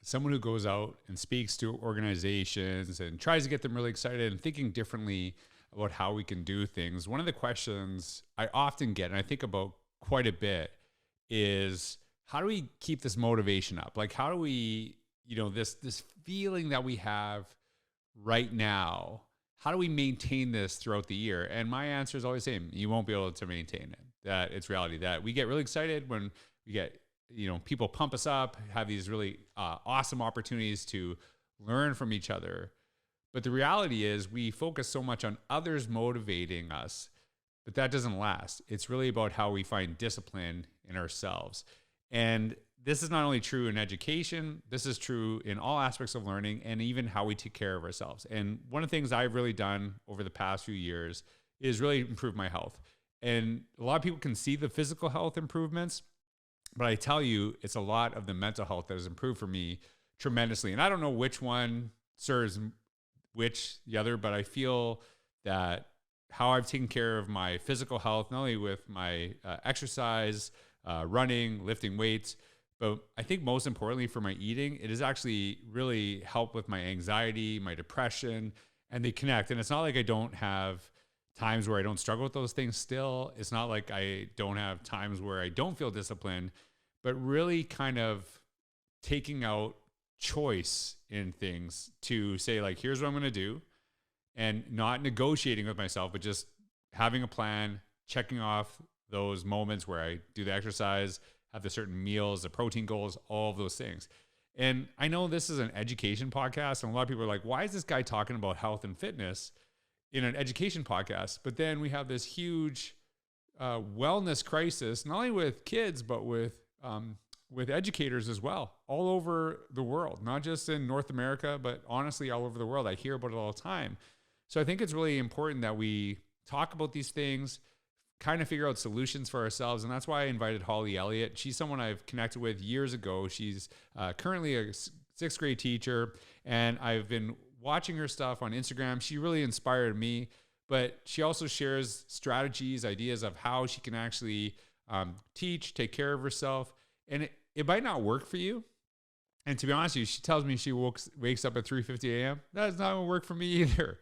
someone who goes out and speaks to organizations and tries to get them really excited and thinking differently about how we can do things, one of the questions I often get, and I think about quite a bit, is how do we keep this motivation up? Like, how do we, this feeling that we have right now, how do we maintain this throughout the year? And my answer is always the same. You won't be able to maintain it. That it's reality that we get really excited when we get, people pump us up, have these really awesome opportunities to learn from each other. But the reality is we focus so much on others motivating us, but that doesn't last. It's really about how we find discipline in ourselves. And this is not only true in education, this is true in all aspects of learning and even how we take care of ourselves. And one of the things I've really done over the past few years is really improve my health. And a lot of people can see the physical health improvements, but I tell you, it's a lot of the mental health that has improved for me tremendously. And I don't know which one serves the other, but I feel that how I've taken care of my physical health, not only with my exercise, running, lifting weights, but I think most importantly for my eating, it has actually really helped with my anxiety, my depression, and they connect. And it's not like I don't have times where I don't struggle with those things still. It's not like I don't have times where I don't feel disciplined, but really kind of taking out choice in things to say, like, here's what I'm going to do, and not negotiating with myself, but just having a plan, checking off those moments where I do the exercise, have the certain meals, the protein goals, all of those things. And I know this is an education podcast, and a lot of people are like, why is this guy talking about health and fitness in an education podcast? But then we have this huge wellness crisis, not only with kids, but with educators as well, all over the world, not just in North America, but honestly, all over the world. I hear about it all the time. So I think it's really important that we talk about these things, kind of figure out solutions for ourselves. And that's why I invited Holli Elliott. She's someone I've connected with years ago. She's currently a sixth grade teacher, and I've been watching her stuff on Instagram. She really inspired me, but she also shares strategies, ideas of how she can actually teach, take care of herself. And it might not work for you. And to be honest with you, she tells me she wakes up at 3:50 a.m. That does not work for me either.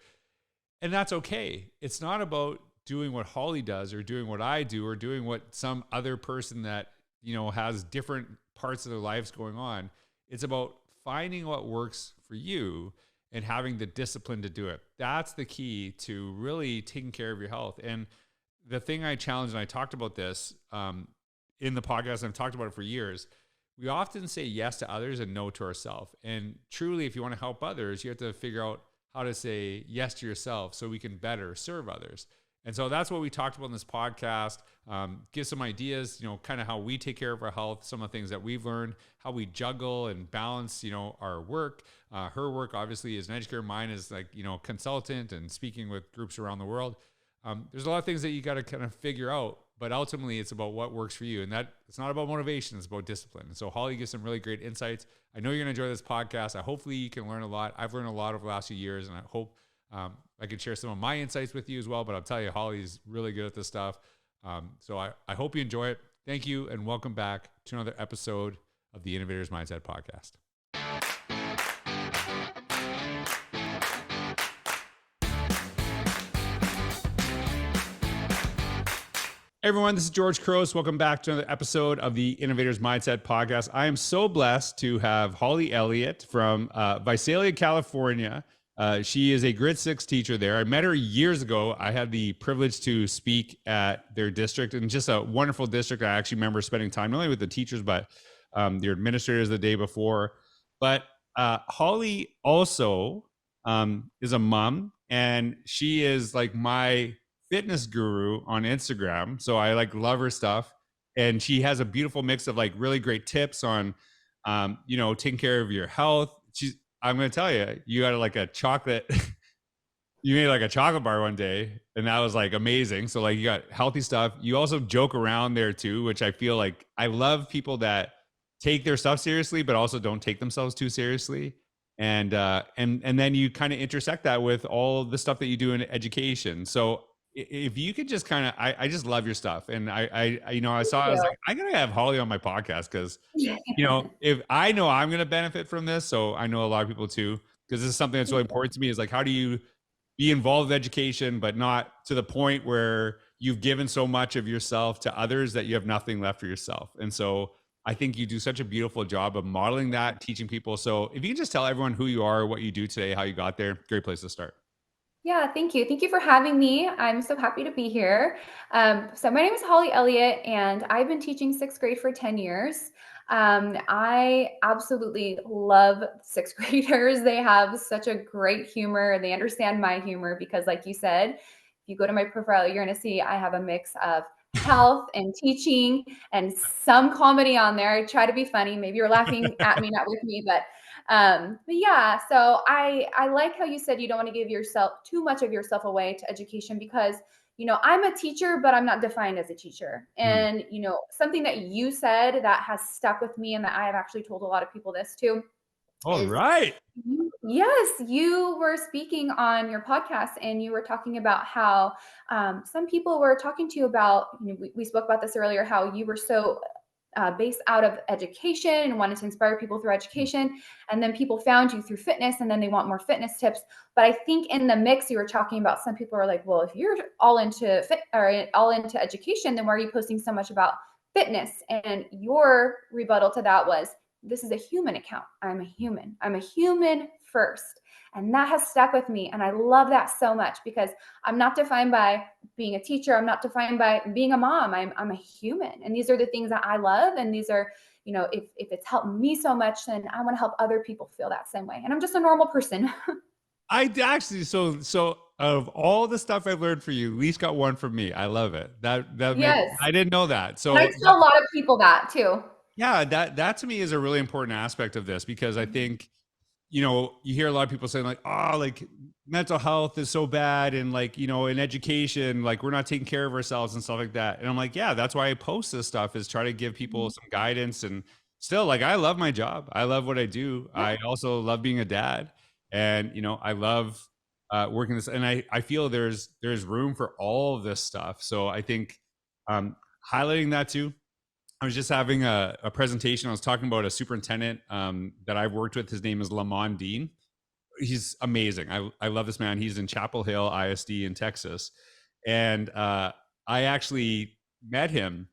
And that's okay. It's not about doing what Holly does or doing what I do or doing what some other person that, has different parts of their lives going on. It's about finding what works for you and having the discipline to do it. That's the key to really taking care of your health. And the thing I challenge, and I talked about this in the podcast, and I've talked about it for years, we often say yes to others and no to ourselves. And truly, if you want to help others, you have to figure out how to say yes to yourself so we can better serve others. And so that's what we talked about in this podcast. Give some ideas, kind of how we take care of our health, some of the things that we've learned, how we juggle and balance, our work. Her work obviously is an educator. Mine is like, consultant and speaking with groups around the world. There's a lot of things that you got to kind of figure out, but ultimately it's about what works for you. And that it's not about motivation, it's about discipline. And so Holly gives some really great insights. I know you're going to enjoy this podcast. Hopefully you can learn a lot. I've learned a lot over the last few years, and I hope I can share some of my insights with you as well. But I'll tell you, Holly's really good at this stuff. So I hope you enjoy it. Thank you, and welcome back to another episode of the Innovators Mindset Podcast. Hey everyone, this is George Couros. Welcome back to another episode of the Innovators Mindset Podcast. I am so blessed to have Holli Elliott from Visalia, California. She is a grade 6 teacher there. I met her years ago. I had the privilege to speak at their district, and just a wonderful district. I actually remember spending time not only with the teachers, but their administrators the day before. But Holli also is a mom, and she is like my fitness guru on Instagram. So I love her stuff. And she has a beautiful mix of really great tips on, taking care of your health. I'm going to tell you, you got a chocolate, you made a chocolate bar one day, and that was amazing. So you got healthy stuff. You also joke around there too, which I feel I love people that take their stuff seriously, but also don't take themselves too seriously. And then you kind of intersect that with all the stuff that you do in education. So if you could just kind of, I just love your stuff. And Thank I was you. like, I gotta have Holly on my podcast because, if I know I'm going to benefit from this, so I know a lot of people too, because this is something that's really important to me is like, how do you be involved with education, but not to the point where you've given so much of yourself to others that you have nothing left for yourself. And so I think you do such a beautiful job of modeling that, teaching people. So if you can just tell everyone who you are, what you do today, how you got there, great place to start. Yeah, thank you. Thank you for having me. I'm so happy to be here. So my name is Holli Elliott, and I've been teaching sixth grade for 10 years. I absolutely love sixth graders. They have such a great humor, and they understand my humor because, like you said, if you go to my profile, you're going to see I have a mix of health and teaching and some comedy on there. I try to be funny. Maybe you're laughing at me, not with me, but yeah, so I like how you said you don't want to give yourself too much of yourself away to education because I'm a teacher, but I'm not defined as a teacher. Mm. And something that you said that has stuck with me and that I have actually told a lot of people this too All is right. yes, you were speaking on your podcast and you were talking about how some people were talking to you about, we spoke about this earlier, how you were so based out of education and wanted to inspire people through education. And then people found you through fitness and then they want more fitness tips. But I think in the mix, you were talking about some people are like, well, if you're all into fit or all into education, then why are you posting so much about fitness? And your rebuttal to that was, this is a human account. I'm a human. I'm a human first. And that has stuck with me. And I love that so much because I'm not defined by being a teacher. I'm not defined by being a mom. I'm a human. And these are the things that I love. And these are, if it's helped me so much, then I want to help other people feel that same way. And I'm just a normal person. I actually, so of all the stuff I've learned for you, at least got one from me. I love it. That made, Yes. I didn't know that. And I So tell a lot of people that too. yeah, that to me is a really important aspect of this because I think, you hear a lot of people saying like, oh, like mental health is so bad. And like, in education, like we're not taking care of ourselves and stuff like that. And I'm like, yeah, that's why I post this stuff is try to give people some guidance. And still like, I love my job. I love what I do. Yeah. I also love being a dad and, I love working this. And I feel there's room for all of this stuff. So I think highlighting that too. I was just having a presentation. I was talking about a superintendent that I've worked with. His name is Lamont Dean. He's amazing. I love this man. He's in Chapel Hill ISD in Texas. And I actually met him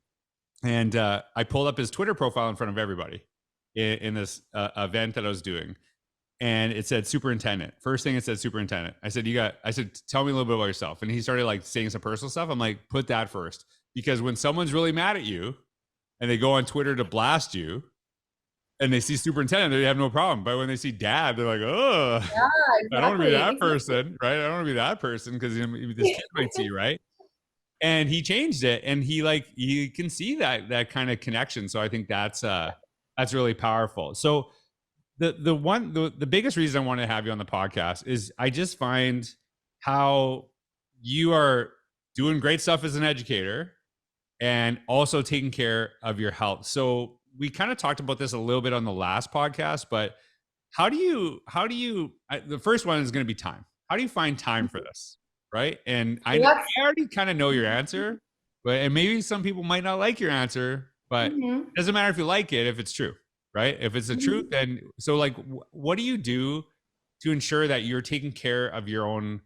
and I pulled up his Twitter profile in front of everybody in this event that I was doing. And it said superintendent. First thing it said superintendent. I said, tell me a little bit about yourself. And he started like saying some personal stuff. I'm like, put that first. Because when someone's really mad at you, and they go on Twitter to blast you, and they see superintendent, they have no problem. But when they see dad, they're like, oh, Yeah, I don't want to be exactly. that person, right? I don't want to be that person because this kid might see, right? And he changed it, and he can see that kind of connection. So I think that's really powerful. So the biggest reason I want to have you on the podcast is I just find how you are doing great stuff as an educator and also taking care of your health. So we kind of talked about this a little bit on the last podcast, but the first one is going to be time. How do you find time for this? Right. And What's I already kind of know your answer, and maybe some people might not like your answer, but mhm, it doesn't matter if you like it, if it's true, right? If it's the truth, mhm. then so like, what do you do to ensure that you're taking care of your own,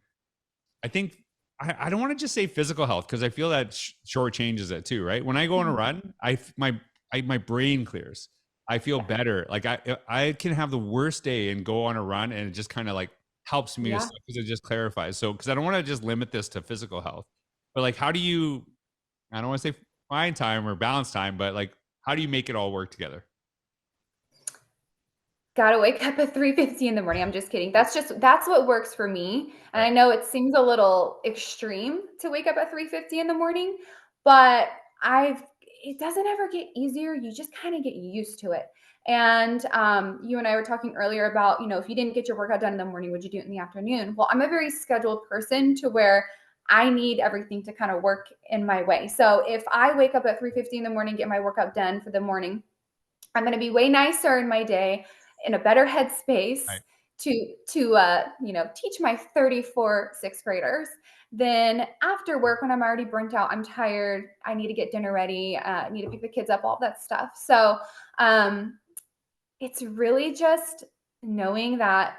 I think I don't want to just say physical health because I feel that shortchanges it too, right? When I go on a run, my brain clears. I feel Yeah, better. Like I can have the worst day and go on a run, and it just kind of like helps me yeah. because it just clarifies. So because I don't want to just limit this to physical health, but like how do you? I don't want to say find time or balance time, but like how do you make it all work together? Gotta wake up at 3:50 in the morning. I'm just kidding. That's what works for me. And Right. I know it seems a little extreme to wake up at 3:50 in the morning, but I've it doesn't ever get easier. You just kind of get used to it. And you and I were talking earlier about, if you didn't get your workout done in the morning, would you do it in the afternoon? Well, I'm a very scheduled person to where I need everything to kind of work in my way. So if I wake up at 3:50 in the morning, get my workout done for the morning, I'm going to be way nicer in my day, in a better headspace Right. to teach my 34 sixth graders Then after work, when I'm already burnt out, I'm tired, I need to get dinner ready, I need to pick the kids up, all that stuff. So it's really just knowing that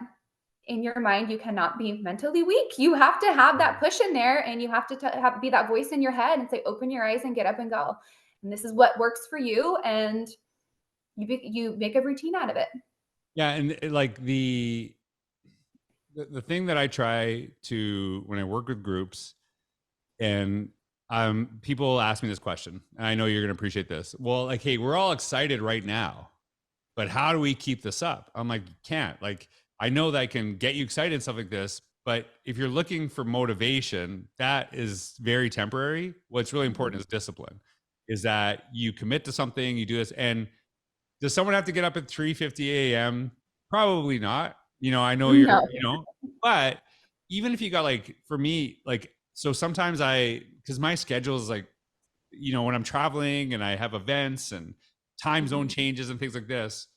in your mind you cannot be mentally weak. You have to have that push in there, and you have to be that voice in your head and say, open your eyes and get up and go. And this is what works for you, and you make a routine out of it. Yeah, and like the thing that I try to, when I work with groups, and people ask me this question, and I know you're going to appreciate this. Well, like, hey, we're all excited right now, but how do we keep this up? I'm like, you can't. Like, I know that I can get you excited and stuff like this, but if you're looking for motivation, that is very temporary. What's really important is discipline, is that you commit to something, you do this. And does someone have to get up at 3:50 a.m.? Probably not. I know you're, No. but even if you got, like, for me, like, so sometimes because my schedule is like, when I'm traveling and I have events and time zone changes and things like this,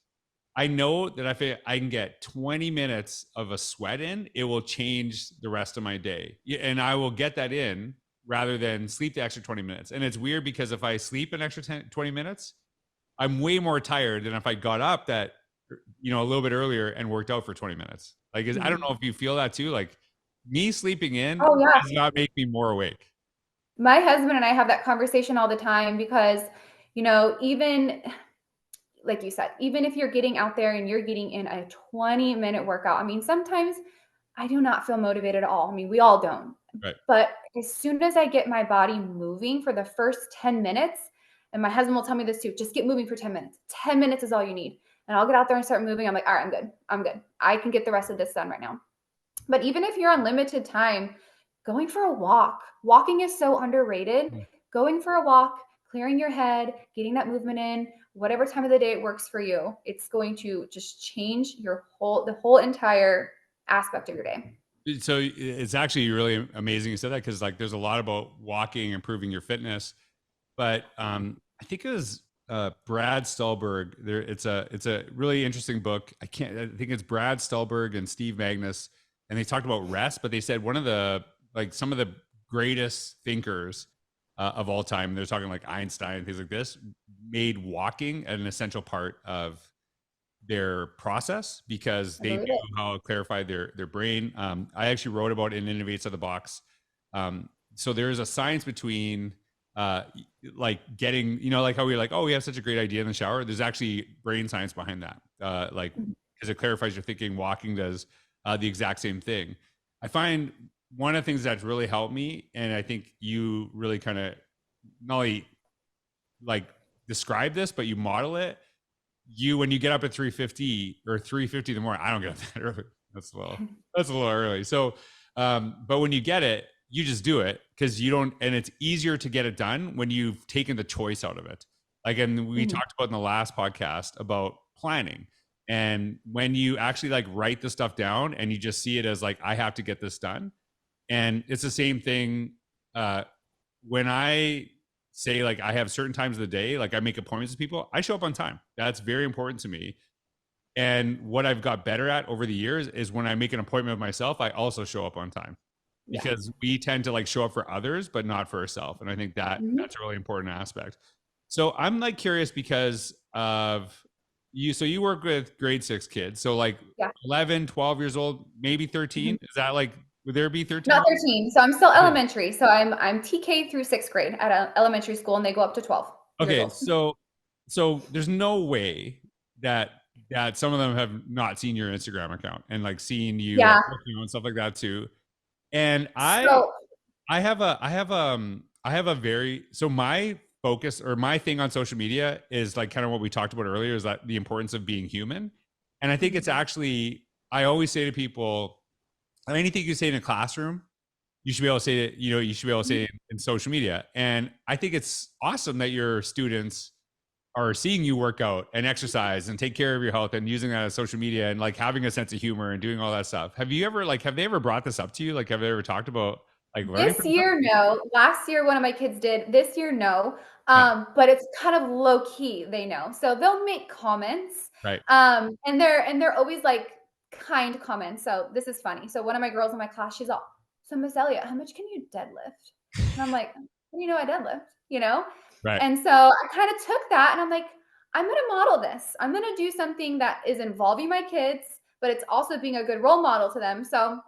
I know that if I can get 20 minutes of a sweat in, it will change the rest of my day. And I will get that in rather than sleep the extra 20 minutes. And it's weird because if I sleep an extra 20 minutes, I'm way more tired than if I got up that, a little bit earlier and worked out for 20 minutes. Like, I don't know if you feel that too. Like, me sleeping in Oh yeah. does not make me more awake. My husband and I have that conversation all the time because, even like you said, even if you're getting out there and you're getting in a 20-minute workout, I mean, sometimes I do not feel motivated at all. I mean, we all don't. Right. But as soon as I get my body moving for the first 10 minutes, and my husband will tell me this too, just get moving for 10 minutes. 10 minutes is all you need. And I'll get out there and start moving. I'm like, all right, I'm good. I'm good. I can get the rest of this done right now. But even if you're on limited time, going for a walk, walking is so underrated. Going for a walk, clearing your head, getting that movement in, whatever time of the day it works for you, it's going to just change the whole entire aspect of your day. So it's actually really amazing you said that, because, like, there's a lot about walking, improving your fitness, but I think it was Brad Stulberg. It's a really interesting book. I think it's Brad Stulberg and Steve Magnus, and they talked about rest, but they said one of the, like, some of the greatest thinkers of all time, they're talking like Einstein and things like this, made walking an essential part of their process because they knew how it clarified their brain. I actually wrote about it in Innovates of the Box. So there's a science between like getting, like how we're like, oh, we have such a great idea in the shower. There's actually brain science behind that. Like, because it clarifies your thinking. Walking does the exact same thing. I find one of the things that's really helped me, and I think you really kind of not only like describe this, but you model it. When you get up at 3:50 or 3:50 in the morning, I don't get up that early. That's a little early. So, but when you get it, you just do it because you don't, and it's easier to get it done when you've taken the choice out of it. Like, and we talked about in the last podcast about planning. And when you actually, like, write the stuff down and you just see it as like, I have to get this done. And it's the same thing. When I say, like, I have certain times of the day, like I make appointments with people, I show up on time. That's very important to me. And what I've got better at over the years is when I make an appointment with myself, I also show up on time, because we tend to, like, show up for others, but not for ourselves. And I think that that's a really important aspect. So I'm, like, curious because of you. So you work with grade 6 kids. So, like, 11, 12 years old, maybe 13. Is that, like, would there be 13? Not 13. So I'm still elementary. So I'm TK through 6th grade at an elementary school, and they go up to 12. Okay. So there's no way that some of them have not seen your Instagram account and, like, seen you and stuff like that too. And I have a very, so my focus or my thing on social media is, like, kind of what we talked about earlier, is that the importance of being human. And I think it's actually, I always say to people, anything you say in a classroom, you should be able to say it, you should be able to say it in social media. And I think it's awesome that your students are seeing you work out and exercise and take care of your health and using that as social media and, like, having a sense of humor and doing all that stuff. Have they ever brought this up to you? Like, have they ever talked about, like, learning this year? No. Last year, one of my kids did. This year, no. But it's kind of low key. They know, so they'll make comments. Right. And they're always, like, kind comments. So this is funny. So one of my girls in my class, she's all, so Miss Elliott, how much can you deadlift? And I'm like, well, I deadlift, Right. And so I kind of took that and I'm like, I'm going to model this. I'm going to do something that is involving my kids, but it's also being a good role model to them. So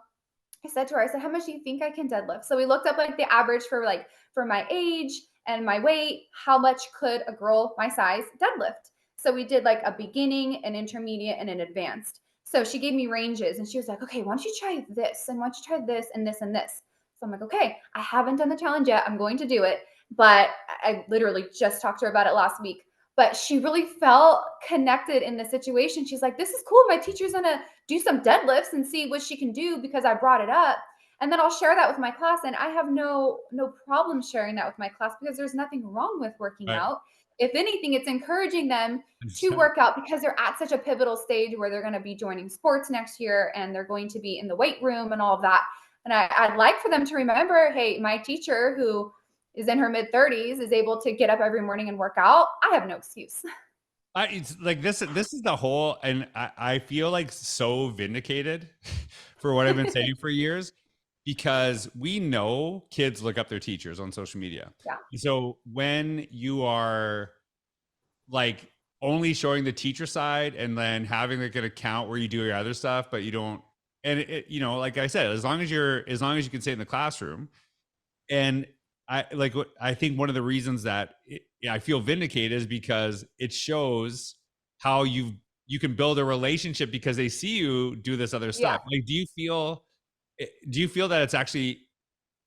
I said to her, I said, how much do you think I can deadlift? So we looked up like the average for my age and my weight, how much could a girl my size deadlift? So we did like a beginning, an intermediate, and an advanced. So she gave me ranges and she was like, okay, why don't you try this? And why don't you try this and this and this? So I'm like, okay, I haven't done the challenge yet. I'm going to do it. But I literally just talked to her about it last week. But she really felt connected in the situation. She's like, this is cool. My teacher's gonna do some deadlifts and see what she can do because I brought it up. And then I'll share that with my class. And I have no problem sharing that with my class because there's nothing wrong with working Right. out. If anything, it's encouraging them to 100%. work out because they're at such a pivotal stage where they're going to be joining sports next year and they're going to be in the weight room and all of that. And I'd like for them to remember, hey, my teacher who is in her mid 30s is able to get up every morning and work out. I have no excuse. It's like this is the whole, and I feel like so vindicated for what I've been saying for years, because we know kids look up their teachers on social media. Yeah. So when you are like only showing the teacher side and then having like an account where you do your other stuff, but you don't, and like I said, as long as you can stay in the classroom. And I think one of the reasons that I feel vindicated is because it shows how you can build a relationship because they see you do this other Yeah. stuff. Like, do you feel that it's actually,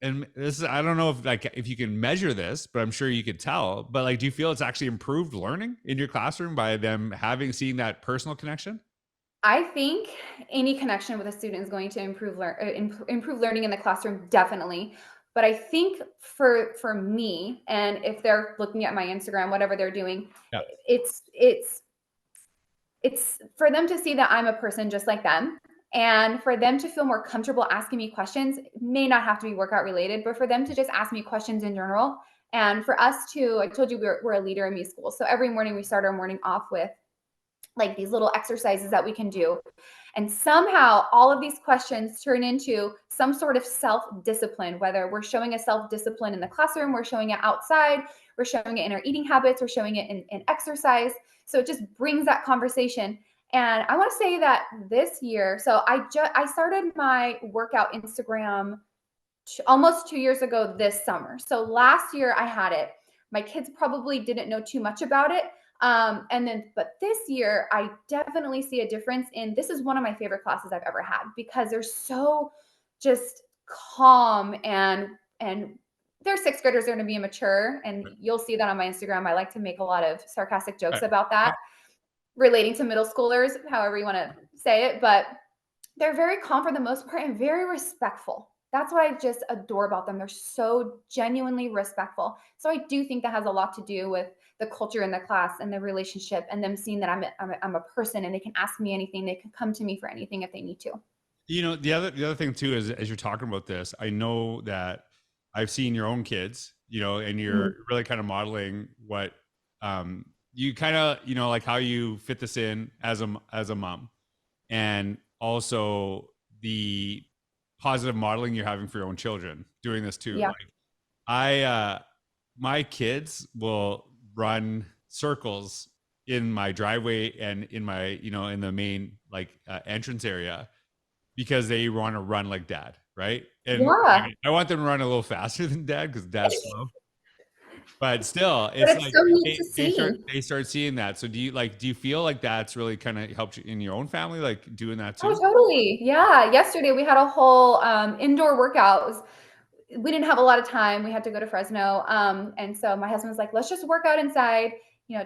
and this is, I don't know if you can measure this, but I'm sure you could tell, but like, do you feel it's actually improved learning in your classroom by them seeing that personal connection? I think any connection with a student is going to improve learning in the classroom, definitely. But I think for me, and if they're looking at my Instagram, whatever they're doing, Yeah. it's for them to see that I'm a person just like them. And for them to feel more comfortable asking me questions, it may not have to be workout related, but for them to just ask me questions in general. And for us to, I told you we're a leader in me school. So every morning we start our morning off with like these little exercises that we can do. And somehow all of these questions turn into some sort of self-discipline, whether we're showing a self-discipline in the classroom, we're showing it outside, we're showing it in our eating habits, we're showing it in exercise. So it just brings that conversation. And I want to say that this year, so I started my workout Instagram almost 2 years ago this summer. So last year I had it. My kids probably didn't know too much about it. But this year I definitely see a difference in this is one of my favorite classes I've ever had because they're so just calm and they're sixth graders, they're going to be immature. And you'll see that on my Instagram. I like to make a lot of sarcastic jokes about that relating to middle schoolers, however you want to say it. But they're very calm for the most part and very respectful. That's what I just adore about them. They're so genuinely respectful. So I do think that has a lot to do with the culture in the class and the relationship and them seeing that I'm a person and they can ask me anything. They can come to me for anything if they need to. The other thing too is, as you're talking about this, I know that I've seen your own kids, and you're Mhm. really kind of modeling what you kind of, like how you fit this in as a mom, and also the positive modeling you're having for your own children doing this too. Yeah. Like my kids will run circles in my driveway and in my, in the main like entrance area because they want to run like dad, right? And Yeah. I want them to run a little faster than dad because dad's slow. But still, But it's it's like so neat to see. they start seeing that. So do you feel like that's really kind of helped you in your own family, like doing that Oh, too? totally. Yeah. Yesterday we had a whole indoor workout. We didn't have a lot of time. We had to go to Fresno. And so my husband was like, let's just work out inside.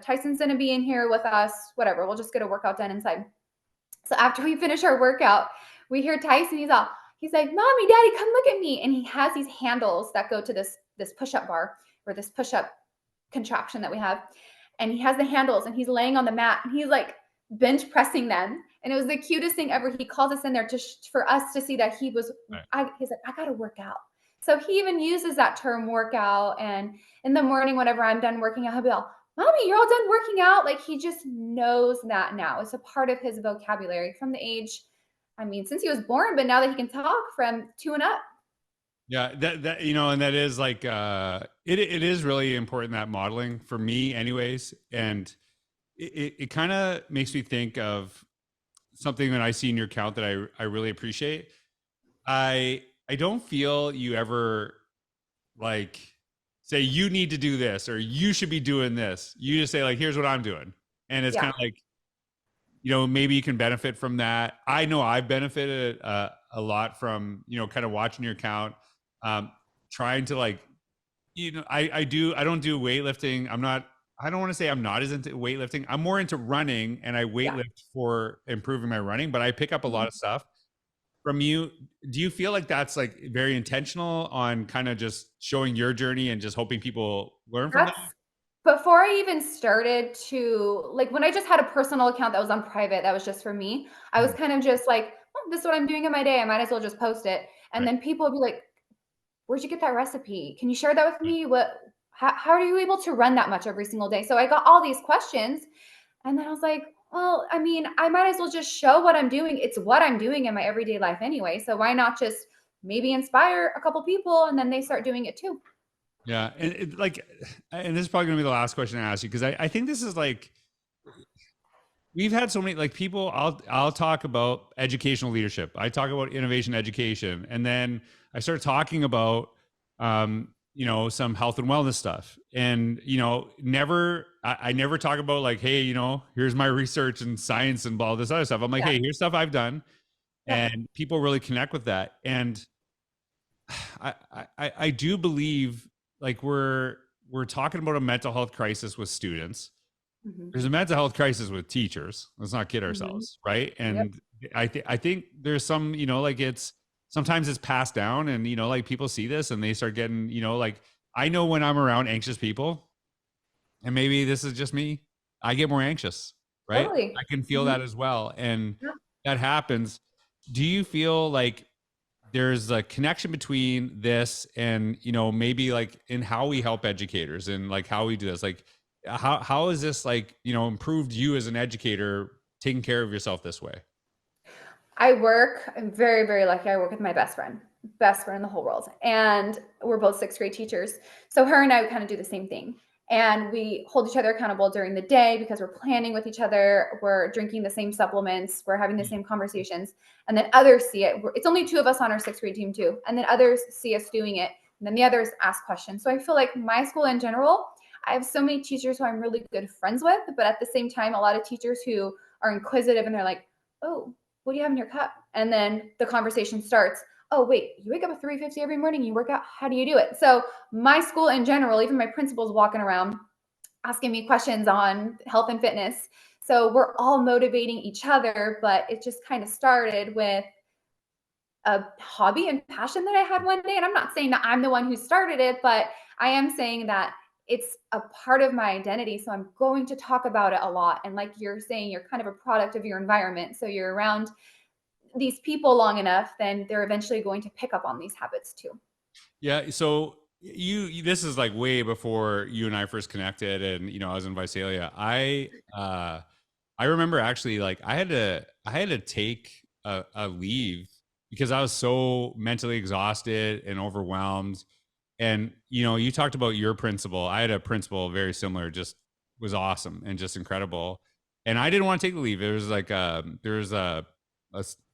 Tyson's going to be in here with us, whatever. We'll just get a workout done inside. So after we finish our workout, we hear Tyson. He's like, Mommy, Daddy, come look at me. And he has these handles that go to this push-up bar or this push-up contraption that we have. And he has the handles and he's laying on the mat and he's like bench pressing them. And it was the cutest thing ever. He calls us in there for us to see that he's like, I got to work out. So he even uses that term workout. And in the morning, whenever I'm done working out, he'll be like, Mommy, you're all done working out. Like he just knows that now. It's a part of his vocabulary from the age, I mean, since he was born, but now that he can talk from 2 and up. Yeah, that and that is like it is really important, that modeling for me anyways. And it kind of makes me think of something that I see in your account that I really appreciate. I don't feel you ever like say you need to do this or you should be doing this. You just say like, here's what I'm doing. And it's kind Yeah. of like, maybe you can benefit from that. I know I've benefited a lot from, kind of watching your account, um, trying to like, I don't do weightlifting. I don't want to say I'm not as into weightlifting. I'm more into running, and I Yeah. weightlift for improving my running, but I pick up a lot Mhm. of stuff from you. Do you feel like that's like very intentional on kind of just showing your journey and just hoping people learn from that? That's before I even started to like when I just had a personal account that was on private, that was just for me. I was Mhm. kind of just like, oh, this is what I'm doing in my day. I might as well just post it. And Right. then people would be like, where'd you get that recipe? Can you share that with Right. me? How are you able to run that much every single day? So I got all these questions. And then I was like, well, I mean, I might as well just show what I'm doing. It's what I'm doing in my everyday life anyway. So why not just maybe inspire a couple people and then they start doing it too? Yeah. And this is probably going to be the last question I ask you, because I think this is like, we've had so many like people. I'll talk about educational leadership. I talk about innovation education, and then I start talking about some health and wellness stuff. And never I never talk about like, hey, here's my research and science and all this other stuff. I'm like, Yeah. hey, here's stuff I've done, Yep. and people really connect with that. And I do believe like we're talking about a mental health crisis with students. Hmm. There's a mental health crisis with teachers. Let's not kid Hmm. ourselves, right? Yep. And I think there's some, like it's sometimes it's passed down, and like people see this and they start getting, like I know when I'm around anxious people, and maybe this is just me, I get more anxious, right? I Totally. can feel Hmm. that as well, and Yeah. that happens. Do you feel like there's a connection between this and maybe like in how we help educators and like how we do this, like how is this like improved you as an educator taking care of yourself this way? I'm very, very lucky. I work with my best friend in the whole world. And we're both sixth grade teachers. So her and I kind of do the same thing. And we hold each other accountable during the day because we're planning with each other. We're drinking the same supplements. We're having the same conversations. And then others see it. It's only two of us on our sixth grade team, too. And then others see us doing it. And then the others ask questions. So I feel like my school in general, I have so many teachers who I'm really good friends with. But at the same time, a lot of teachers who are inquisitive and they're like, oh, what do you have in your cup? And then the conversation starts. Oh, wait, you wake up at 3:50 every morning, you work out. How do you do it? So my school in general, even my principal's walking around asking me questions on health and fitness. So we're all motivating each other, but it just kind of started with a hobby and passion that I had one day. And I'm not saying that I'm the one who started it, but I am saying that it's a part of my identity. So I'm going to talk about it a lot. And like you're saying, you're kind of a product of your environment. So you're around these people long enough, then they're eventually going to pick up on these habits too. Yeah, so this is like way before you and I first connected, and I was in Visalia. I remember actually like I had to take a leave because I was so mentally exhausted and overwhelmed. And you talked about your principal. I had a principal very similar, just was awesome and just incredible. And I didn't want to take the leave. There was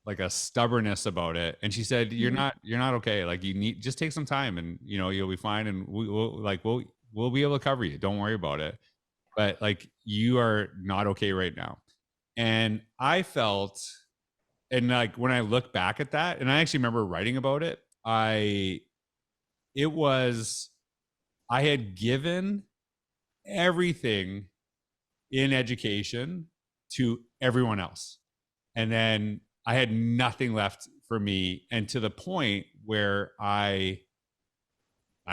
like a stubbornness about it. And she said, "You're Mhm. not okay. Like you need just take some time, and you'll be fine. And we'll be able to cover you. Don't worry about it. But like you are not okay right now." And I felt, and like when I look back at that, and I actually remember writing about it, it was, I had given everything in education to everyone else. And then I had nothing left for me. And to the point where I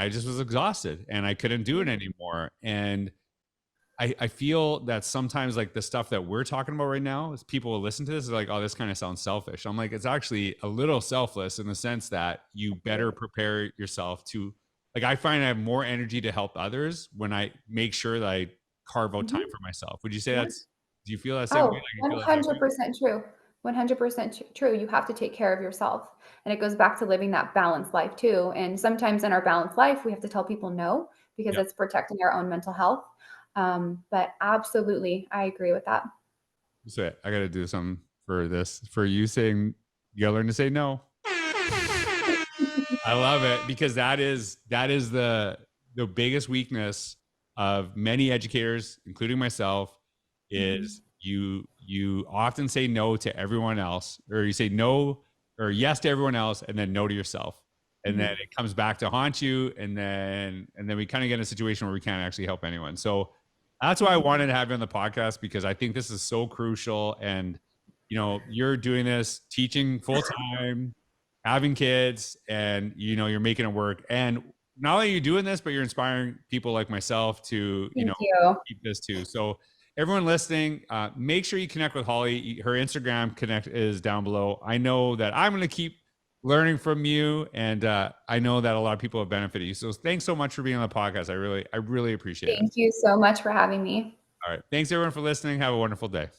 just was exhausted and I couldn't do it Mhm. anymore. And I feel that sometimes like the stuff that we're talking about right now is people will listen to this, they're like, oh, this kind of sounds selfish. I'm like, it's actually a little selfless in the sense that you better Absolutely. prepare yourself to, like, I find I have more energy to help others when I make sure that I carve out time Mhm. for myself. Would you say Yeah. that's, do you feel that same way? Oh, Like you feel that same way? 100% true. 100% true. You have to take care of yourself. And it goes back to living that balanced life too. And sometimes in our balanced life, we have to tell people no because Yeah. it's protecting our own mental health. But absolutely, I agree with that. So I got to do something for this, for you saying, you got to learn to say no. I love it, because that is the biggest weakness of many educators, including myself, is you often say no to everyone else, or you say no or yes to everyone else and then no to yourself. And then it comes back to haunt you, and then we kind of get in a situation where we can't actually help anyone. So that's why I wanted to have you on the podcast, because I think this is so crucial. And you're doing this, teaching full time, having kids, and you're making it work. And not only are you doing this, but you're inspiring people like myself to Thank you. keep this too. So everyone listening, make sure you connect with Holli. Her Instagram connect is down below. I know that I'm going to keep learning from you, and I know that a lot of people have benefited you. So thanks so much for being on the podcast. I really appreciate it. Thank you so much for having me. All right, thanks everyone for listening. Have a wonderful day.